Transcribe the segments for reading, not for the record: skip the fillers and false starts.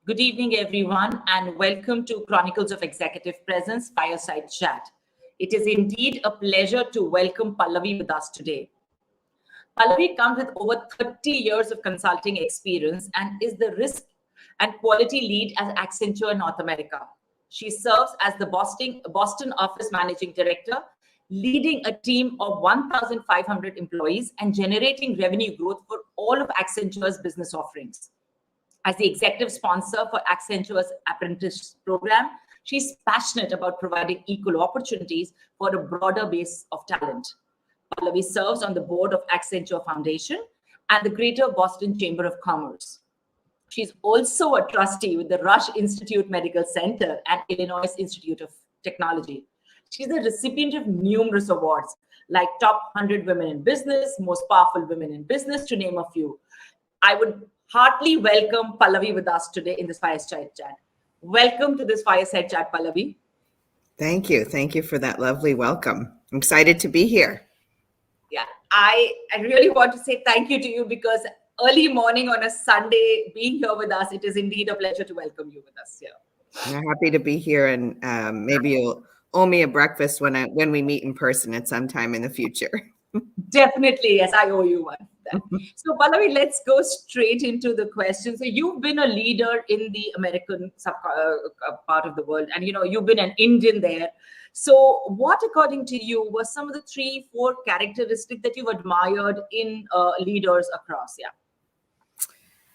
Good evening, everyone, and welcome to Chronicles of Executive Presence Fireside Chat. It is indeed a pleasure to welcome Pallavi with us today. Pallavi comes with over 30 years of consulting experience and is the risk and quality lead at Accenture North America. She serves as the Boston office managing director, leading a team of 1,500 employees and generating revenue growth for all of Accenture's business offerings. As the executive sponsor for Accenture's apprentice program, she's passionate about providing equal opportunities for a broader base of talent. Pallavi serves on the board of Accenture Foundation and the Greater Boston Chamber of Commerce. She's also a trustee with the Rush Institute Medical Center and Illinois Institute of Technology. She's the recipient of numerous awards like Top 100 Women in Business, Most Powerful Women in Business, to name a few. I would heartily welcome Pallavi with us today in this Fireside Chat. Welcome to this Fireside Chat, Pallavi. Thank you. Thank you for that lovely welcome. I'm excited to be here. Yeah, I really want to say thank you to you because early morning on a Sunday, being here with us, it is indeed a pleasure to welcome you with us here. I'm happy to be here, and maybe you'll owe me a breakfast when we meet in person at some time in the future. Definitely, yes, I owe you one. So, Pallavi, let's go straight into the question. So, you've been a leader in the American part of the world, and you've been an Indian there. So, what, according to you, were some of the 3-4 characteristics that you've admired in leaders across?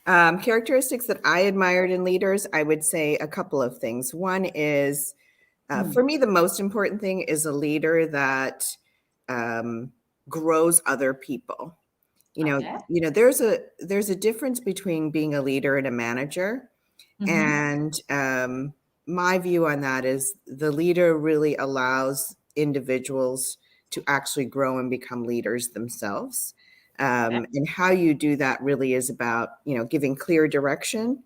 Characteristics that I admired in leaders, I would say a couple of things. One is, for me, the most important thing is a leader that grows other people. There's a difference between being a leader and a manager. And my view on that is the leader really allows individuals to actually grow and become leaders themselves. And how you do that really is about, giving clear direction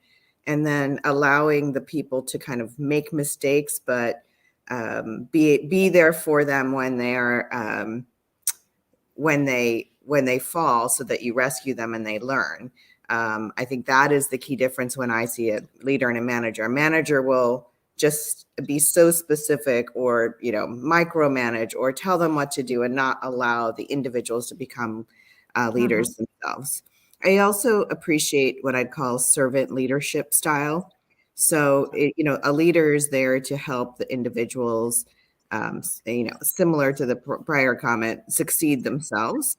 and then allowing the people to kind of make mistakes, but be there for them when they are when they fall, so that you rescue them and they learn. I think that is the key difference when I see a leader and a manager. A manager will just be so specific or, micromanage or tell them what to do and not allow the individuals to become leaders themselves. I also appreciate what I'd call servant leadership style. So, a leader is there to help the individuals, similar to the prior comment, succeed themselves.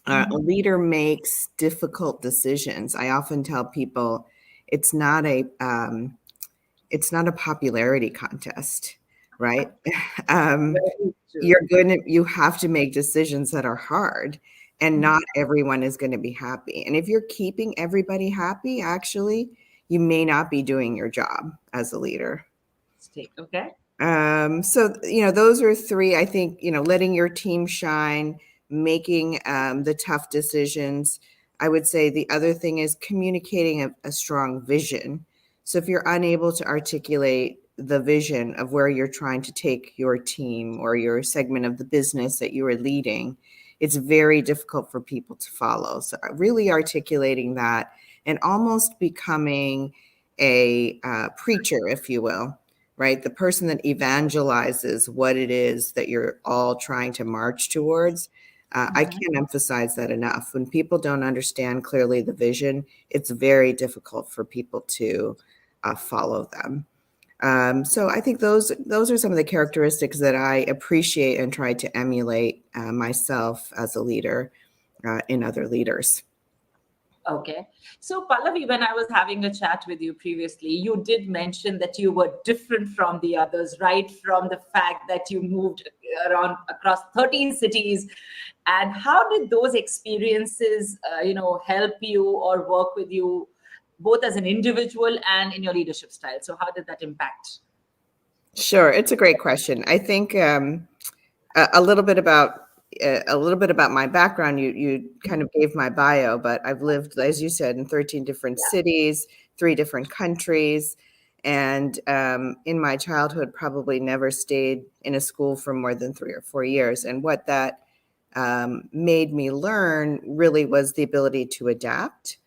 A leader makes difficult decisions. I often tell people it's not a popularity contest, right? You have to make decisions that are hard, and not everyone is going to be happy. And if you're keeping everybody happy, actually, you may not be doing your job as a leader. Okay. So, those are 3, I think, letting your team shine, making the tough decisions. I would say the other thing is communicating a strong vision. So if you're unable to articulate the vision of where you're trying to take your team or your segment of the business that you are leading, it's very difficult for people to follow. So really articulating that and almost becoming a preacher, if you will, right? The person that evangelizes what it is that you're all trying to march towards. I can't emphasize that enough. When people don't understand clearly the vision, it's very difficult for people to follow them. So I think those are some of the characteristics that I appreciate and try to emulate myself as a leader in other leaders. Okay. So, Pallavi, when I was having a chat with you previously, you did mention that you were different from the others, right? From the fact that you moved around across 13 cities. And how did those experiences, help you or work with you, both as an individual and in your leadership style? So how did that impact? Sure. It's a great question. I think a little bit about my background. You kind of gave my bio, but I've lived, as you said, in 13 different cities, 3 different countries. And in my childhood, probably never stayed in a school for more than 3 or 4 years. And what that made me learn really was the ability to adapt.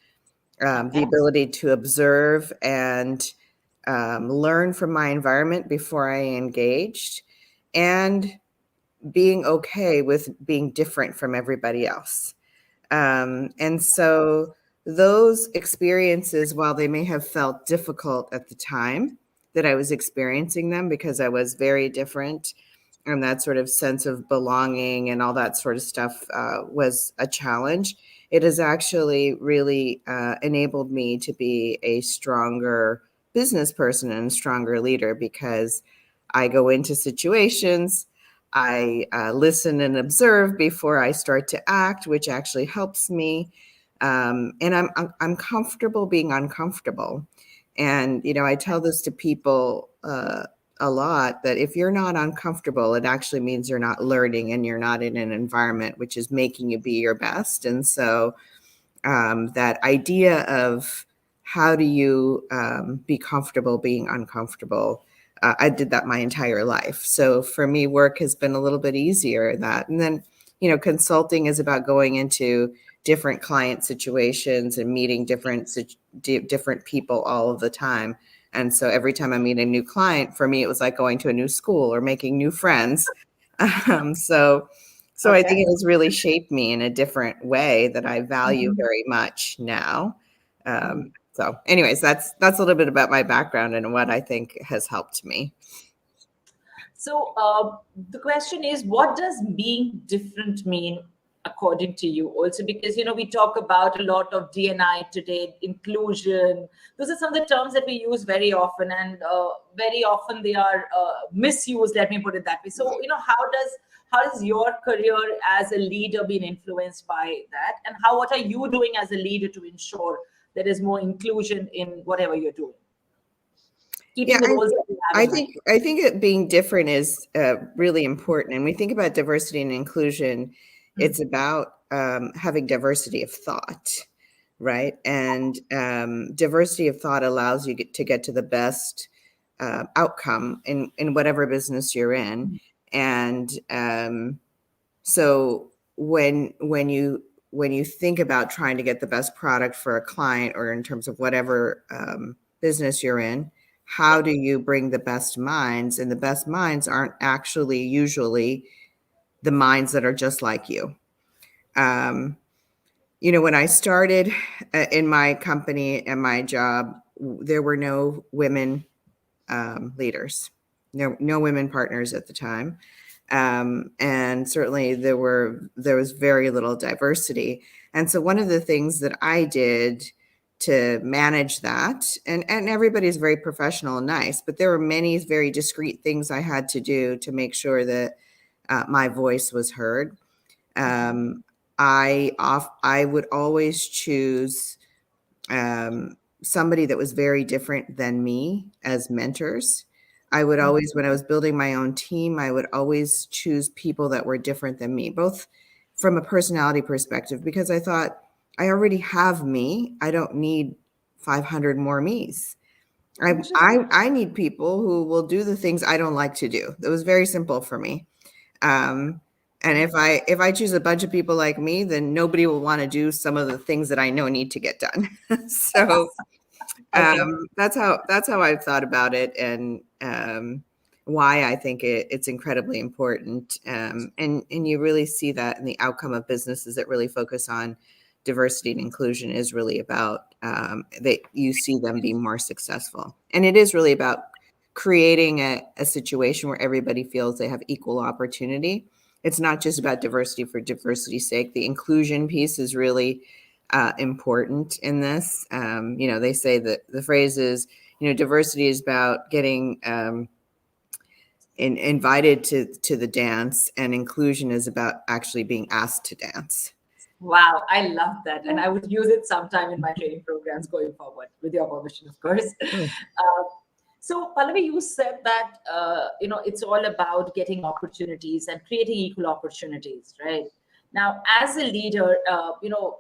the ability to observe and learn from my environment before I engaged, and being okay with being different from everybody else. And so those experiences, while they may have felt difficult at the time that I was experiencing them, because I was very different, and that sort of sense of belonging and all that sort of stuff was a challenge, it has actually really enabled me to be a stronger business person and a stronger leader, because I go into situations, I listen and observe before I start to act, which actually helps me. And I'm comfortable being uncomfortable. And, you know, I tell this to people a lot, that if you're not uncomfortable, it actually means you're not learning and you're not in an environment which is making you be your best. And so that idea of how do you be comfortable being uncomfortable, I did that my entire life. So for me, work has been a little bit easier at that. And then, you know, consulting is about going into different client situations and meeting different people all of the time. And so every time I meet a new client, for me, it was like going to a new school or making new friends. So I think it has really shaped me in a different way that I value very much now. So anyways, that's a little bit about my background and what I think has helped me. So the question is, what does being different mean according to you also? Because, you know, we talk about a lot of D&I today, inclusion. Those are some of the terms that we use very often, and very often they are misused, let me put it that way. So, you know, how does your career as a leader been influenced by that? And what are you doing as a leader to ensure there is more inclusion in whatever you're doing? Yeah, I think it being different is really important. And we think about diversity and inclusion, it's about having diversity of thought, right? And diversity of thought allows you to get to the best outcome in whatever business you're in. And so when you think about trying to get the best product for a client, or in terms of whatever business you're in, how do you bring the best minds? And the best minds aren't actually usually the minds that are just like you. You know, when I started in my company and my job, there were no women leaders, no women partners at the time. And certainly there was very little diversity. And so one of the things that I did to manage that, and everybody's very professional and nice, but there were many very discreet things I had to do to make sure that my voice was heard. I would always choose somebody that was very different than me as mentors. I would always, when I was building my own team, I would always choose people that were different than me, both from a personality perspective, because I thought, I already have me. I don't need 500 more me's. I need people who will do the things I don't like to do. That was very simple for me. And if I choose a bunch of people like me, then nobody will want to do some of the things that I know need to get done. So that's how I've thought about it, and why I think it's incredibly important. And you really see that in the outcome of businesses that really focus on diversity and inclusion is really about that you see them be more successful. And it is really about creating a situation where everybody feels they have equal opportunity. It's not just about diversity for diversity's sake. The inclusion piece is really important in this. You know, they say that the phrase is, you know, diversity is about getting invited to the dance, and inclusion is about actually being asked to dance. Wow, I love that. And I would use it sometime in my training programs going forward, with your permission, of course. So, Pallavi, you said that, you know, it's all about getting opportunities and creating equal opportunities, right? Now, as a leader, you know,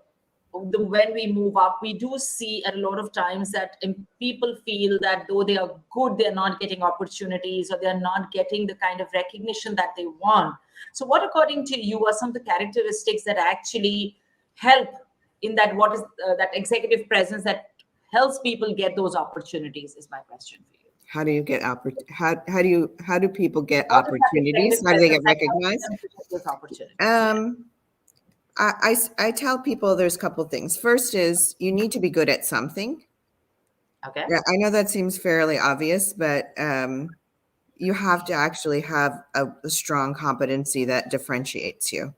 when we move up, we do see a lot of times that people feel that though they are good, they're not getting opportunities, or they're not getting the kind of recognition that they want. So what, according to you, are some of the characteristics that actually help in that, what is that executive presence that helps people get those opportunities, is my question for you. How do you get how do people get What is that opportunities? executive How do they presence get that helps recognized? them to get those opportunities? I tell people there's a couple things. First is you need to be good at something. Okay. Yeah, I know that seems fairly obvious, but you have to actually have a strong competency that differentiates you,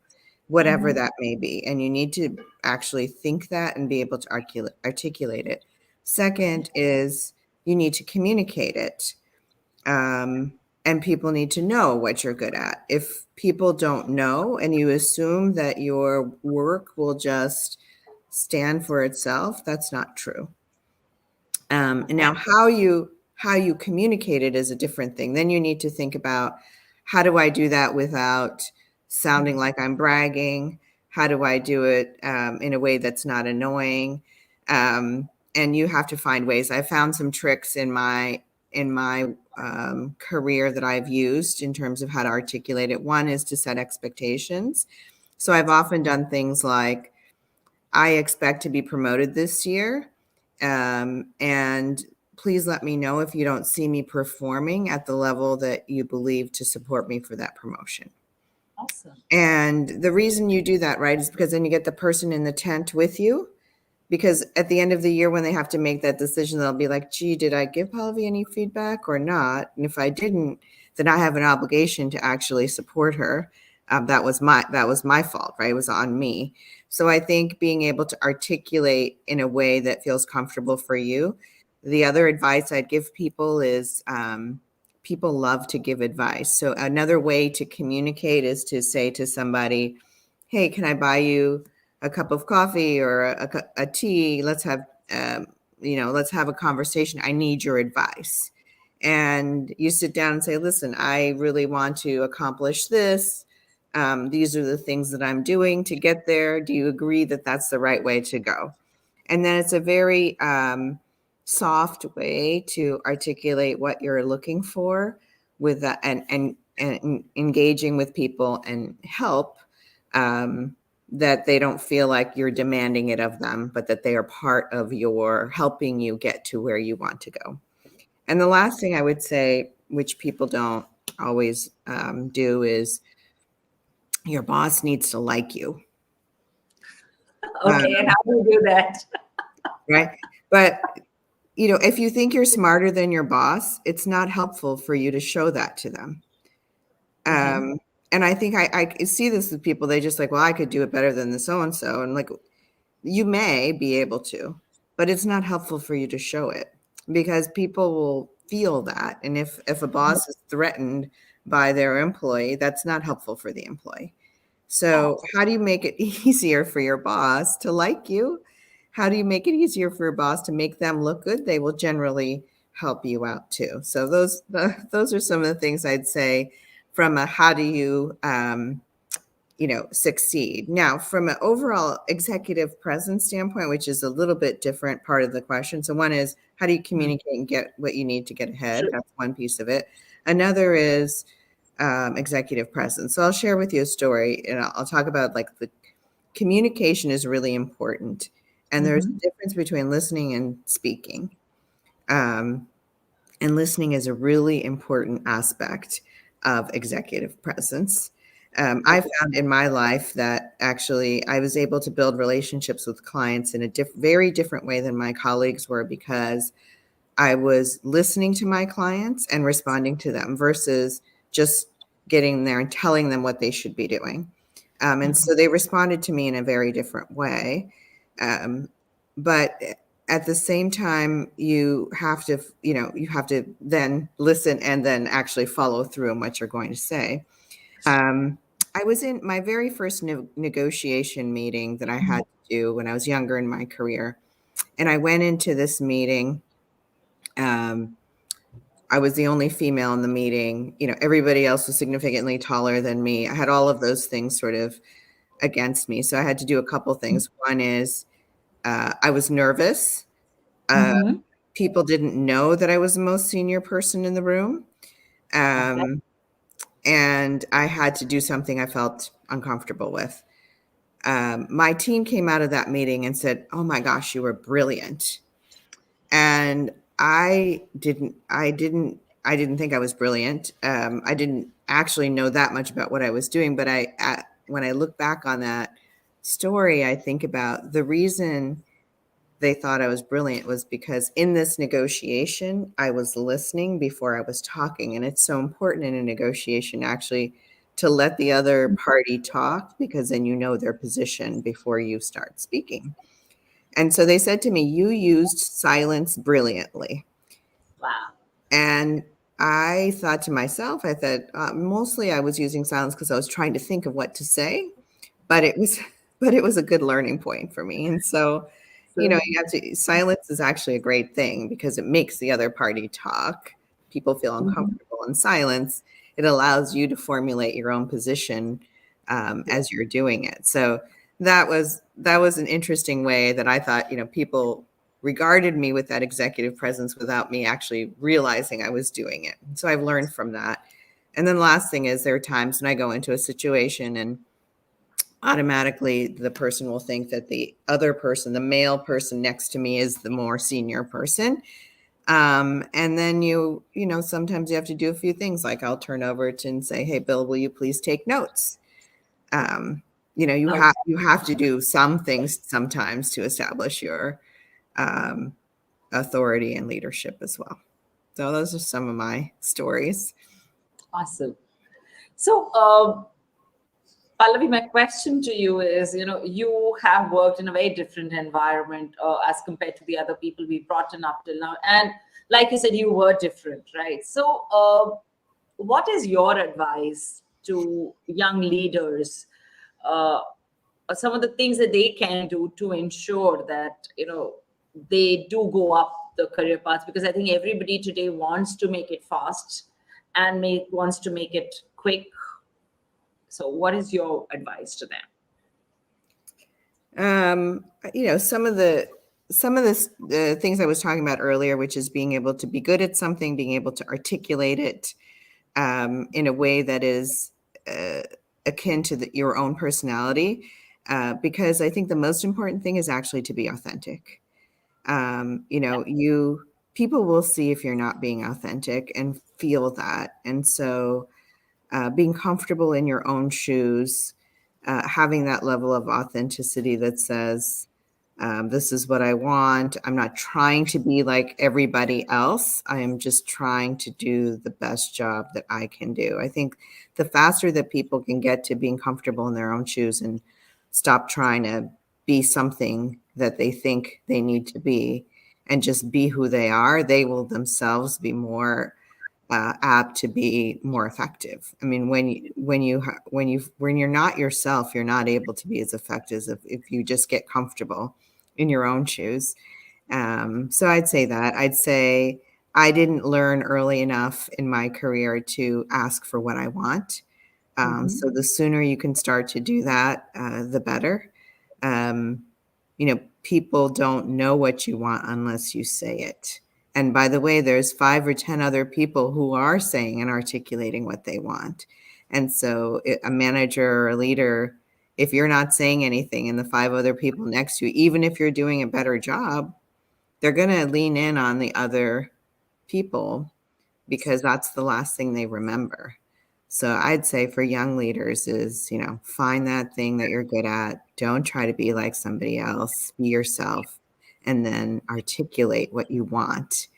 whatever that may be. And you need to actually think that and be able to articulate it. Second is you need to communicate it. And people need to know what you're good at. If people don't know and you assume that your work will just stand for itself, that's not true. And now how you communicate it is a different thing. Then you need to think about, how do I do that without sounding like I'm bragging? How do I do it in a way that's not annoying? And you have to find ways. I found some tricks in my career that I've used in terms of how to articulate it. One is to set expectations. So I've often done things like, I expect to be promoted this year. And please let me know if you don't see me performing at the level that you believe to support me for that promotion. Awesome. And the reason you do that, right, is because then you get the person in the tent with you. Because at the end of the year, when they have to make that decision, they'll be like, gee, did I give Pallavi any feedback or not? And if I didn't, then I have an obligation to actually support her. That was my fault, right? It was on me. So I think being able to articulate in a way that feels comfortable for you. The other advice I'd give people is people love to give advice. So another way to communicate is to say to somebody, hey, can I buy you a cup of coffee or a tea? Let's have, let's have a conversation. I need your advice. And you sit down and say, listen, I really want to accomplish this. These are the things that I'm doing to get there. Do you agree that that's the right way to go? And then it's a very soft way to articulate what you're looking for with that, and engaging with people and help, that they don't feel like you're demanding it of them, but that they are part of your helping you get to where you want to go. And the last thing I would say, which people don't always do, is your boss needs to like you. Okay, and how do you do that? Right. But, if you think you're smarter than your boss, it's not helpful for you to show that to them. And I think I see this with people. They just like, well, I could do it better than the so-and-so. And like, you may be able to, but it's not helpful for you to show it, because people will feel that. And if a boss is threatened by their employee, that's not helpful for the employee. So how do you make it easier for your boss to like you? How do you make it easier for your boss to make them look good? They will generally help you out too. So those are some of the things I'd say from a how do you succeed. Now, from an overall executive presence standpoint, which is a little bit different part of the question. So one is, how do you communicate and get what you need to get ahead? Sure. That's one piece of it. Another is executive presence. So I'll share with you a story, and I'll talk about like the communication is really important. And there's a difference between listening and speaking. And listening is a really important aspect of executive presence. I found in my life that actually I was able to build relationships with clients in a very different way than my colleagues were, because I was listening to my clients and responding to them versus just getting there and telling them what they should be doing. And so they responded to me in a very different way. But at the same time, you have to then listen and then actually follow through on what you're going to say. I was in my very first negotiation meeting that I had to do when I was younger in my career. And I went into this meeting. I was the only female in the meeting. Everybody else was significantly taller than me. I had all of those things sort of against me. So I had to do a couple things. One is I was nervous. People didn't know that I was the most senior person in the room. And I had to do something I felt uncomfortable with. my team came out of that meeting and said, "Oh my gosh, you were brilliant." And I didn't think I was brilliant. I didn't actually know that much about what I was doing, but when I look back on that story, I think about the reason they thought I was brilliant was because in this negotiation, I was listening before I was talking. And it's so important in a negotiation actually to let the other party talk, because then you know their position before you start speaking. And so they said to me, "You used silence brilliantly." Wow. And I thought to myself, I thought, mostly I was using silence because I was trying to think of what to say, but it was a good learning point for me. And so, silence is actually a great thing because it makes the other party talk. People feel uncomfortable in silence. It allows you to formulate your own position as you're doing it. So that was an interesting way that I thought, people regarded me with that executive presence without me actually realizing I was doing it. So I've learned from that. And then the last thing is, there are times when I go into a situation and automatically the person will think that the other person, the male person next to me, is the more senior person. And then sometimes you have to do a few things, like I'll turn over and say, "Hey, Bill, will you please take notes?" You have to do some things sometimes to establish your authority and leadership as well. So those are some of my stories. Awesome. So, Pallavi, my question to you is, you have worked in a very different environment as compared to the other people we brought in up till now. And like you said, you were different, right? So what is your advice to young leaders? Some of the things that they can do to ensure that, they do go up the career path? Because I think everybody today wants to make it fast and wants to make it quick. So what is your advice to them? Some of the things I was talking about earlier, which is being able to be good at something, being able to articulate it in a way that is akin to your own personality, because I think the most important thing is actually to be authentic. People will see if you're not being authentic and feel that. And so being comfortable in your own shoes, having that level of authenticity that says, this is what I want. I'm not trying to be like everybody else. I am just trying to do the best job that I can do. I think the faster that people can get to being comfortable in their own shoes and stop trying to be something that they think they need to be and just be who they are, they will themselves be more apt to be more effective. I mean, when you're not yourself, you're not able to be as effective as if you just get comfortable in your own shoes. So I'd say that. I'd say I didn't learn early enough in my career to ask for what I want. So the sooner you can start to do that, the better. People don't know what you want unless you say it. And by the way, there's 5 or 10 other people who are saying and articulating what they want. And so a manager or a leader, if you're not saying anything and the 5 other people next to you, even if you're doing a better job, they're going to lean in on the other people because that's the last thing they remember. So I'd say for young leaders is, find that thing that you're good at. Don't try to be like somebody else. Be yourself, and then articulate what you want.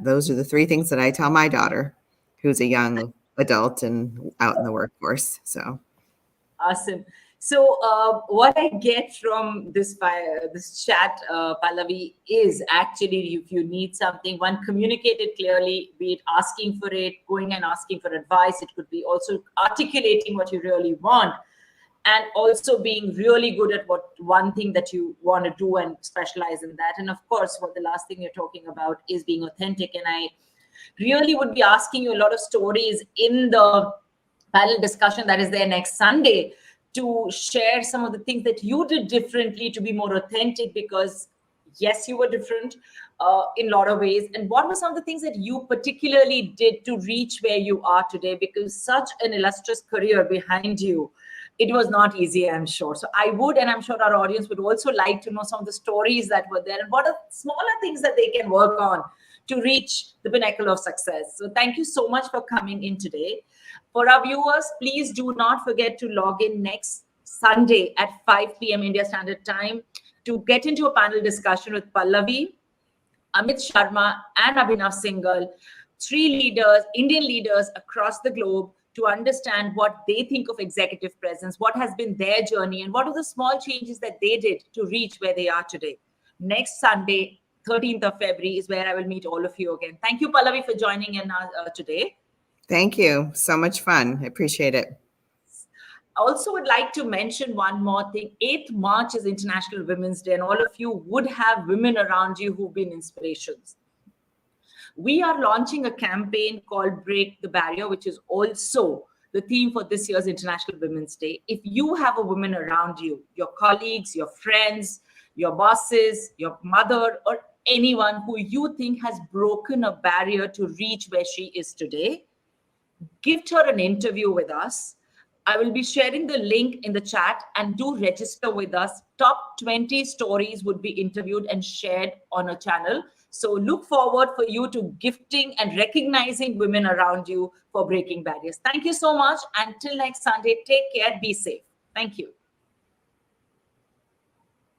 Those are the 3 things that I tell my daughter, who's a young adult and out in the workforce. So awesome. So what I get from this chat, Pallavi, is actually, if you need something, one, communicate it clearly, be it asking for it, going and asking for advice. It could be also articulating what you really want, and also being really good at what one thing that you want to do and specialize in that. And of course, what the last thing you're talking about is being authentic. And I really would be asking you a lot of stories in the panel discussion that is there next Sunday, to share some of the things that you did differently to be more authentic, because yes, you were different in a lot of ways. And what were some of the things that you particularly did to reach where you are today? Because such an illustrious career behind you, it was not easy, I'm sure. So I would, and I'm sure our audience would also like to know some of the stories that were there and what are smaller things that they can work on to reach the pinnacle of success. So thank you so much for coming in today. For our viewers, please do not forget to log in next Sunday at 5 p.m. India Standard Time to get into a panel discussion with Pallavi, Amit Sharma, and Abhinav Singhal, three leaders, Indian leaders across the globe, to understand what they think of executive presence, what has been their journey, and what are the small changes that they did to reach where they are today. Next Sunday, 13th of February, is where I will meet all of you again. Thank you, Pallavi, for joining in today. Thank you. So much fun. I appreciate it. I also would like to mention one more thing. 8th March is International Women's Day, and all of you would have women around you who've been inspirations. We are launching a campaign called Break the Barrier, which is also the theme for this year's International Women's Day. If you have a woman around you, your colleagues, your friends, your bosses, your mother, or anyone who you think has broken a barrier to reach where she is today, give her an interview with us. I will be sharing the link in the chat, and do register with us. Top 20 stories would be interviewed and shared on a channel. So look forward for you to gifting and recognizing women around you for breaking barriers. Thank you so much. Until next Sunday, take care, be safe. Thank you.